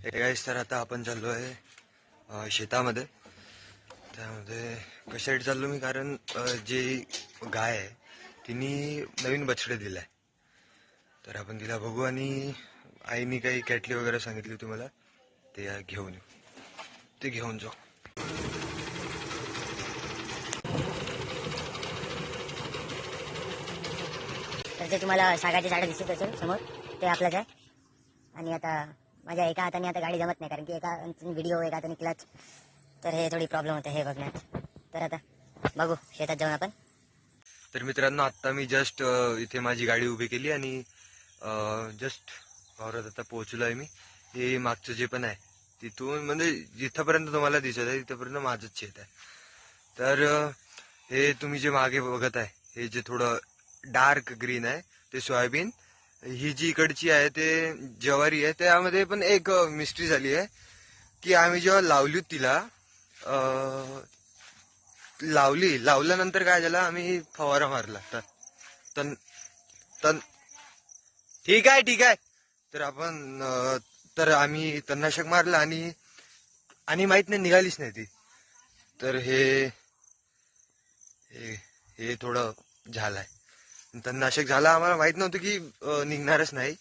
Hey guys, तर आता आपण चाललो आहे शेतामध्ये. त्यामध्ये कशासाठी चाललो मी, कारण जे गाय आहे तिने नवीन बछडे दिलाय. तर आपण तिला बघू आणि आईने काही कॅटली वगैरे सांगितली तुम्हाला ते घेऊन येऊ, ते घेऊन जाऊ. तर ते तुम्हाला सागाचे झाडं दिसत असेल समोर, ते आपलंच आहे. आणि आता माझ्या एका हाताने आता गाडी जमत नाही, कारण की एका हाताने व्हिडिओ एका हाताने क्लच, तर हे थोडी प्रॉब्लेम होते हे बघण्यात. तर आता बघू शेतात जाऊन आपण. तर मित्रांनो, आत्ता मी जस्ट इथे माझी गाडी उभी केली आणि जस्ट वावरात आता पोहोचलो आहे मी. हे मागचं जे पण आहे तिथून म्हणजे जिथपर्यंत तुम्हाला दिसत आहे तिथपर्यंत माझंच शेत आहे. तर हे तुम्ही जे मागे बघत आहे हे जे थोडं डार्क ग्रीन आहे ते सोयाबीन. ही जी इकडची आहे ते ज्वारी आहे. त्यामध्ये पण एक मिस्ट्री झाली आहे की आम्ही जेव्हा लावली तिला लावल्यानंतर काय झालं, आम्ही फवारा मारला. तन तन ठीक आहे. तर आपण तर आम्ही तणनाशक मारलं आणि माहित नाही, निघालीच नाही ती. तर हे हे हे थोडं झालंय. तणनाशक झालं, आम्हाला माहित नव्हतं की निघणारच नाही.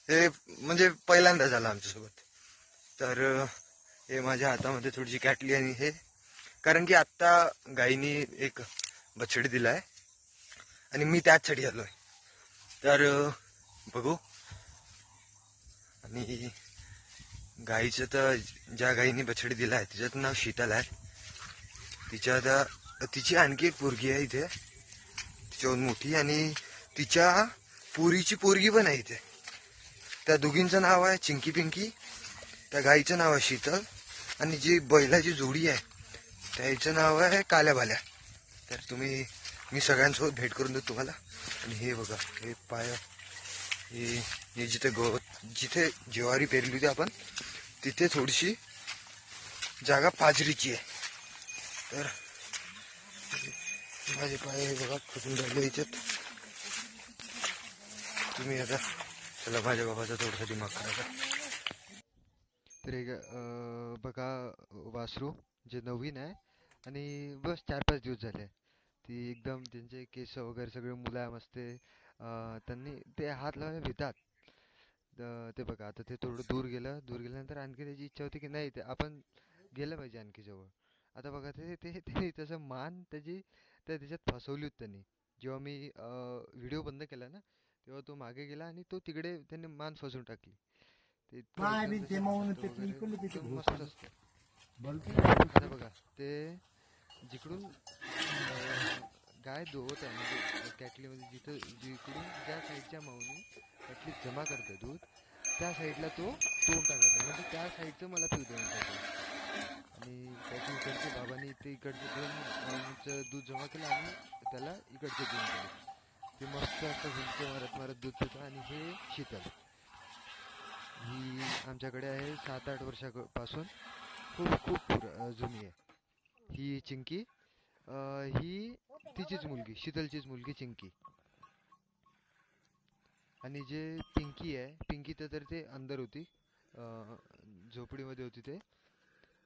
हे म्हणजे पहिल्यांदा झालं आमच्यासोबत. तर हे माझ्या हातामध्ये थोडीशी कॅटली आणि हे, कारण की आत्ता गाईनी एक बछडी दिलाय आणि मी त्याचसाठी आलोय. तर बघू. आणि गाईचं तर ज्या गाईनी बछडी दिलाय तिच्यात नाव शीतल आहे. तिची आणखी एक पोरगी आहे इथे, तिच्याहून मोठी, आणि तिच्या पुरीची पोरगी पण आहे इथे. त्या दोघींचं नाव आहे चिंकी पिंकी. त्या गाईचं नाव आहे शीतल, आणि जी बैलाची जोडी आहे त्याचं नाव आहे काल्या भाल्या. तर मी सगळ्यांसोबत भेट करून देतो तुम्हाला. आणि हे बघा, हे पाय, हे जिथे ज्वारी पेरली होती आपण तिथे थोडीशी जागा पाजरीची आहे. तर माझे पाय हे बघा फुटून राहिले याच्यात. तुम्ही आता चला माझ्या बाबाचा थोडासा दिमाग करायचा. तर हे बघा वासरू जे नवीन आहे आणि बस 4-5 दिवस झाले. ती एकदम त्यांचे केस वगैरे सगळे मुलायम असते. त्यांनी ते हात लावायला भितात. ते बघा आता ते थोडं दूर गेल्यानंतर आणखी त्याची इच्छा होती की नाही ते आपण गेलं पाहिजे आणखी जवळ. आता बघा ते ते ते तसं मान त्याच्यात फसवली होती त्यांनी. जेव्हा मी व्हिडिओ बंद केला ना तेव्हा तो मागे गेला आणि तो तिकडे त्यांनी मान फसवून टाकली. ते इतकं एकदम तसे हात वगैरे एकदम मस्त असतं. आता बघा ते जिकडून गाय धुवत आहे म्हणजे कॅटलीमध्ये जिकडून ज्या साईडच्या माऊनी कॅटली जमा करते दूध त्या साईडला तो तोंड टाकत आहे, म्हणजे त्या साईडचं मला पिऊ देऊन टाकलं. आणि त्याच्या इकडच्या बाबांनी ते इकडचं 2 माऊनीचं दूध जमा केलं आणि त्याला इकडचं देऊन केलं. ते मस्त असं हुंदके मारत दूध पितं. आणि हे शीतल, ही आमच्याकडे आहे 7-8 वर्षापासून, खूप जुनी आहे. ही चिंकी, ही तिचीच मुलगी, शीतलचीच मुलगी चिंकी. आणि जे पिंकी आहे, पिंकी तर ते अंदर होती, झोपडीमध्ये होती ते.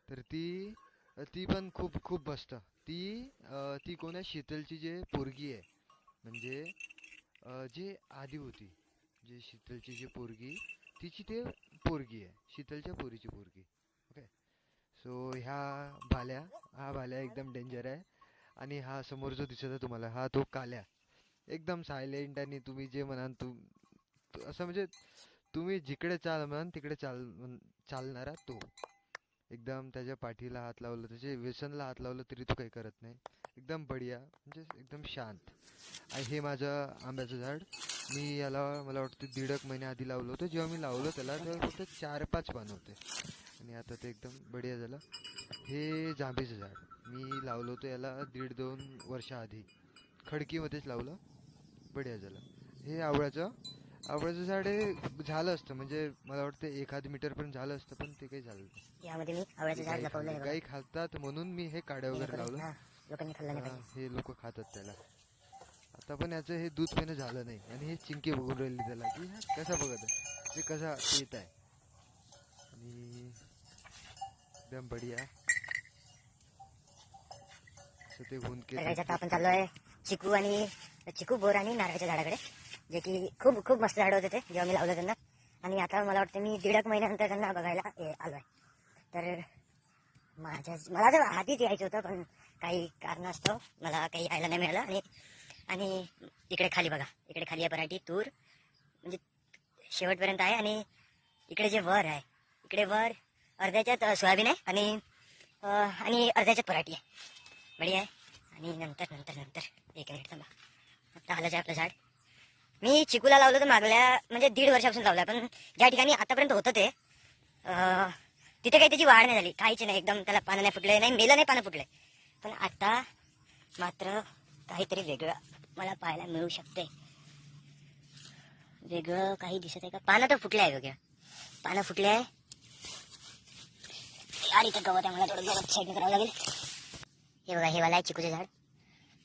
तर ती पण खूप मस्त. ती कोण आहे, शीतलची जे पोरगी आहे, म्हणजे जे आधी होती, जे शीतलची जी पोरगी तिची ते पोरगी आहे, शीतलच्या पोरीची पोरगी. ओके. सो हा भाल्या एकदम डेंजर आहे. आणि हा समोर जो दिसत आहे तुम्हाला, हा तो काल्या, एकदम सायलेंट. आणि तुम्ही जे म्हणाल असं म्हणजे तुम्ही जिकडे म्हणाल तिकडे चालणारा तो. एकदम त्याच्या पाठीला हात लावलं, त्याच्या व्यसनला हात लावलं तरी तो काही करत नाही. एकदम बढिया, म्हणजे एकदम शांत. आणि हे माझं आंब्याचं झाड, मी याला मला वाटतं 1.5 महिने आधी लावलं होतं. जेव्हा मी लावलं त्याला तेव्हा फक्त 4-5 पानं होते आणि आता ते एकदम बढिया झालं. हे जांभीचं झाड मी लावलं होतं याला 1.5-2 वर्षाआधी, खडकीमध्येच लावलं, बढिया झालं. हे आवळ्याचं झाड हे झालं असतं, म्हणजे मला वाटतं 1 मीटर पण झालं असतं, पण ते काही झालं नाही. यामध्ये मी आवळ्याचं झाड लपवलं. गाई खातात म्हणून मी हे काड्या वगैरे लावलं. लोकांनी खाल्लं नाही पाहिजे. हे लोक खातात त्याला. आता पण याचं हे दूध पिणं झालं नाही. आणि हे चिंकी बघून राहिली त्याला की हा कसा बघत आहे, ते कसा येत आहे. आणि एकदम बढिया. So ते हुंदके तर guys, आता आपण चाललोय चिकू बोर आणि नारळाच्या झाडाकडे, जे की खूप खूप मस्त झाड होते ते जेव्हा मी लावलं त्यांना. आणि आता मला वाटतं मी 1.5 महिन्यानंतर त्यांना बघायला आलोय. तर मला तर आधीच यायचं होतं, पण काही कारणास्तव मला काही यायला नाही मिळालं. आणि इकडे खाली बघा, इकडे खाली आहे पराठी तूर, म्हणजे शेवटपर्यंत आहे. आणि इकडे जे वर आहे, इकडे वर अर्ध्याच्यात सोयाबीन आहे आणि अर्ध्याच्यात पराठी आहे. बढिया आहे. आणि नंतर एक मिनिट थांबा, आता आलं आहे आपलं झाड. मी चिकूला लावलं तर मागल्या म्हणजे 1.5 वर्षापासून लावलं, पण ज्या ठिकाणी आतापर्यंत होतं ते तिथे काही त्याची वाढ नाही झाली, काहीच नाही. एकदम त्याला पानं नाही फुटले, नाही मेलं नाही, पानं फुटले. पण आता मात्र काहीतरी वेगळं मला पाहायला मिळू शकते. वेगळं काही दिसत आहे का? पानं तर फुटले आहे, वेगळं पानं फुटले आहे. यार इथं गवत आहे, मला थोडं गवत साईडने करावं लागेल. हे बघा, हे वाला आहे चिकूचे झाड.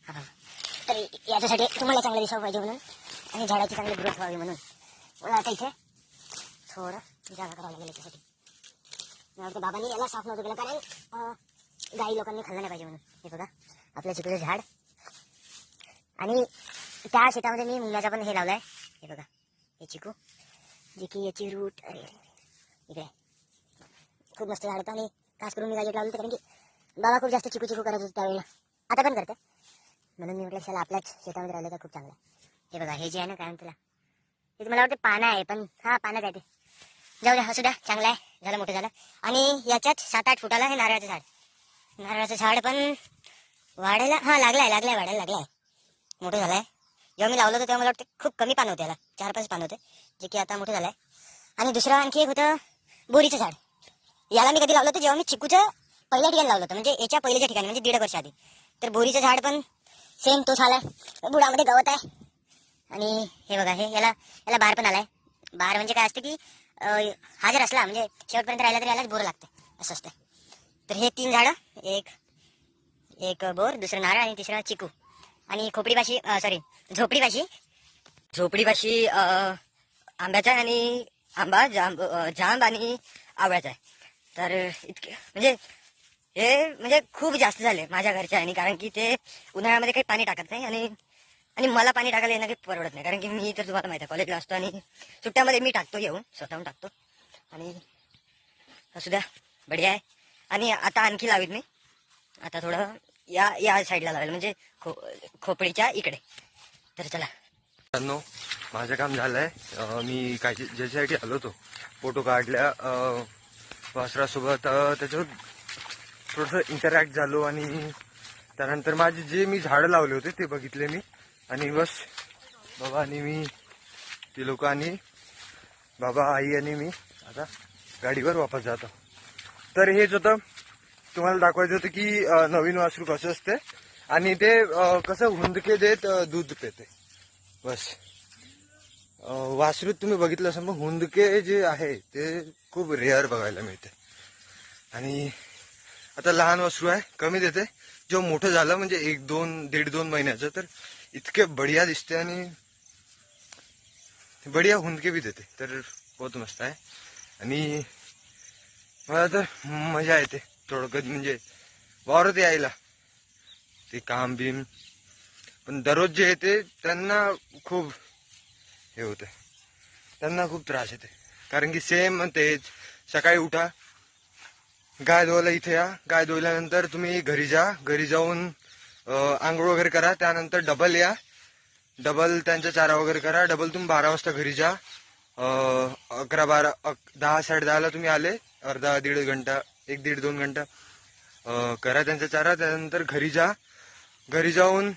हां, तर याच्यासाठी तुम्हाला चांगलं दिसावं पाहिजे म्हणून आणि झाडाची चांगली ग्रोथ व्हावी म्हणून मला आता इथे थोडं जागा करावं लागेल. याच्यासाठी मला वाटतं बाबांनी याला साफ नव्हतं केलं, कारण गाई लोकांनी खाल्लं नाही पाहिजे म्हणून. हे बघा आपलं चिकूचं झाड. आणि त्या शेतामध्ये मी मुंग्याचा पण हे लावलाय. हे बघा, हे चिकू, जे की याची रूट इकडे खूप मस्त झाड होतं. आणि खास करून मी गायत लावलं होतं, कारण की बाबा खूप जास्त चिकू करत होते त्यावेळेला, आता पण करते. म्हणून मी म्हटलं शाला आपल्याच शेतामध्ये राहिलं तर खूप चांगलं आहे. हे बघा, हे जे आहे ना, काय म्हणते ते मला वाटतं पानं आहे, पण हा पानच आहे ते. जाऊ द्या, असू द्या, चांगलं आहे, झालं मोठं झालं. आणि याच्यात 7-8 फुटाला हे नारळाचं झाड पण वाढायला लागलाय वाढायला लागलाय, मोठं झालंय. जेव्हा मी लावलं होतं तेव्हा मला वाटतं खूप कमी पानं होते, याला 4-5 पानं होते, जे की आता मोठं झालंय. आणि दुसरं आणखी एक होतं बोरीचं झाड. याला मी कधी लावलं होतं, जेव्हा मी चिकूच्या पहिल्या ठिकाणी लावलं होतं, म्हणजे याच्या पहिल्याच्या ठिकाणी, म्हणजे 1.5 वर्ष आधी. तर बोरीचं झाड पण सेम तोच आलाय, बुडामध्ये गवत आहे. आणि हे बघा, हे याला बार पण आलाय. बार म्हणजे काय असते की हा जर असला म्हणजे शेवटपर्यंत राहिला तरी यालाच बोर लागते, असं असतं. तर हे 3 झाडं, एक बोर, दुसरं नारळ आणि तिसरं चिकू. आणि झोपडीपाशी आंब्याचा आहे, आणि जांब आणि आवळ्याचा आहे. तर इतके म्हणजे खूप जास्त झाले माझ्या घरच्या. आणि कारण की ते उन्हाळ्यामध्ये काही पाणी टाकत नाही, आणि मला पाणी टाकायला येणं काही परवडत नाही, कारण की मी तर तुम्हाला माहिती आहे कॉलेजला असतो, आणि सुट्ट्यामध्ये मी टाकतो, येऊन स्वतःहून टाकतो. आणि असू द्या, बढिया आहे. आणि आता आणखी लावीत मी, आता थोडं या साईडला लावेल, म्हणजे खोपडीच्या इकडे. तर चला, माझं काम झालंय. मी काय ज्याच्यासाठी आलो होतो, फोटो काढल्या वासरासोबत, त्याच्यावर थोडंसं इंटरॅक्ट झालो. आणि त्यानंतर माझे जे मी झाडं लावले होते ते बघितले मी. आणि बस बाबा आणि मी, ते लोक आणि बाबा, आई आणि मी आता गाडीवर वापस जातो. तर हेच होतं, तुम्हाला दाखवायचं होतं की नवीन वासरू कसं असते आणि ते कसं हुंदके देत दूध पिते. बस वासरू तुम्ही बघितलं असं, मग हुंदके जे आहे ते खूप रेअर बघायला मिळते. आणि आता लहान वासरू आहे, कमी देते. जेव्हा मोठं झालं म्हणजे 1-2 महिन्याचं, तर इतके बढिया दिसते आणि बढिया हुंदके बी देते. तर बहुत मस्त आहे. आणि मला तर मजा येते थोडं कधी, म्हणजे वावरत यायला, ते काम बिम. पण दररोज जे येते त्यांना खूप हे होते, त्यांना खूप त्रास येते. कारण की सेम तेच, सकाळी उठा, गाय धुवायला इथे या, गाय धुवल्यानंतर तुम्ही घरी जा, घरी जाऊन आंघोळ वगैरे करा, त्यानंतर डबल या, डबल त्यांचा चारा वगैरे करा, डबल तुम्ही 12 वाजता घरी जा. 11-12, 10-10:30 तुम्ही आले, अर्धा 1.5 घंटा, 1-1.5-2 घंटा करा त्यांचा चारा. त्यानंतर घरी जा, घरी जाऊन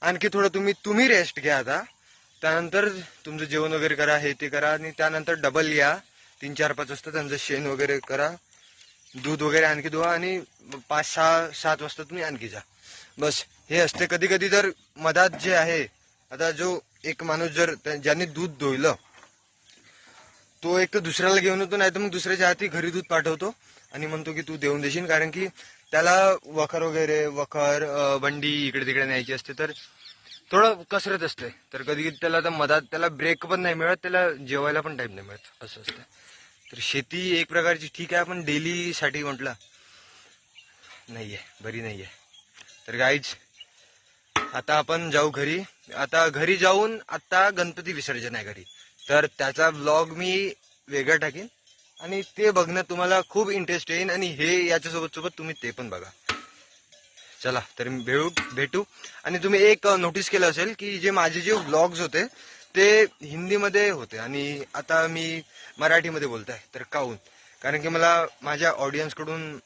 आणखी थोडं तुम्ही रेस्ट घ्या. आता त्यानंतर तुमचं जेवण वगैरे करा, हे ते करा. आणि त्यानंतर डबल या 3-4-5 वाजता, त्यांचं शेण वगैरे करा, दूध वगैरे आणखी धुवा, आणि 5-6-7 वाजता तुम्ही आणखी जा. बस हे असते. कधी कधी जर मधात जे आहे, आता जो एक माणूस जर ज्यांनी दूध धुतलं, तो एक तर दुसऱ्याला घेऊन येतो, नाही तर मग दुसऱ्याच्या हाती घरी दूध पाठवतो आणि म्हणतो की तू देऊन देशील. कारण की त्याला वखर बंडी इकडे तिकडे न्यायची असते, तर थोडं कसरत असते. तर कधी कधी त्याला मधात त्याला ब्रेक पण नाही मिळत, त्याला जेवायला पण टाइम नाही मिळत, असं असतं. तर शेती एक प्रकारची ठीक आहे, पण डेली साठी म्हटलं नाहीये, बरी नाहीये. तर गाईज आता आपण जाऊ घरी. आता घरी जाऊन आता गणपती विसर्जन आहे घरी, तर त्याचा ब्लॉग मी वेगळा टाकीन आणि ते बघण्यात तुम्हाला खूप इंटरेस्ट येईल आणि हे याच्यासोबत सोबत तुम्ही ते पण बघा. चला तर भेटू. आणि तुम्ही एक नोटीस केलं असेल की जे माझे जे व्लॉग्स होते ते हिंदीमध्ये होते आणि आता मी मराठीमध्ये बोलताय. तर काहून? कारण की मला माझ्या ऑडियन्स कडून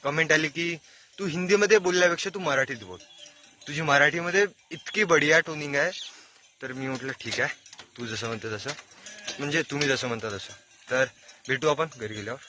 कमेंट आली की तू हिंदीमध्ये बोलल्यापेक्षा तू मराठीत बोल, तुझी मराठीमध्ये इतकी बढिया टोनिंग आहे. तर मी म्हटलं ठीक आहे, तू जसं म्हणतो तसं, म्हणजे तुम्ही जसं म्हणता तसं. तर भेटू आपण घरी गेल्यावर.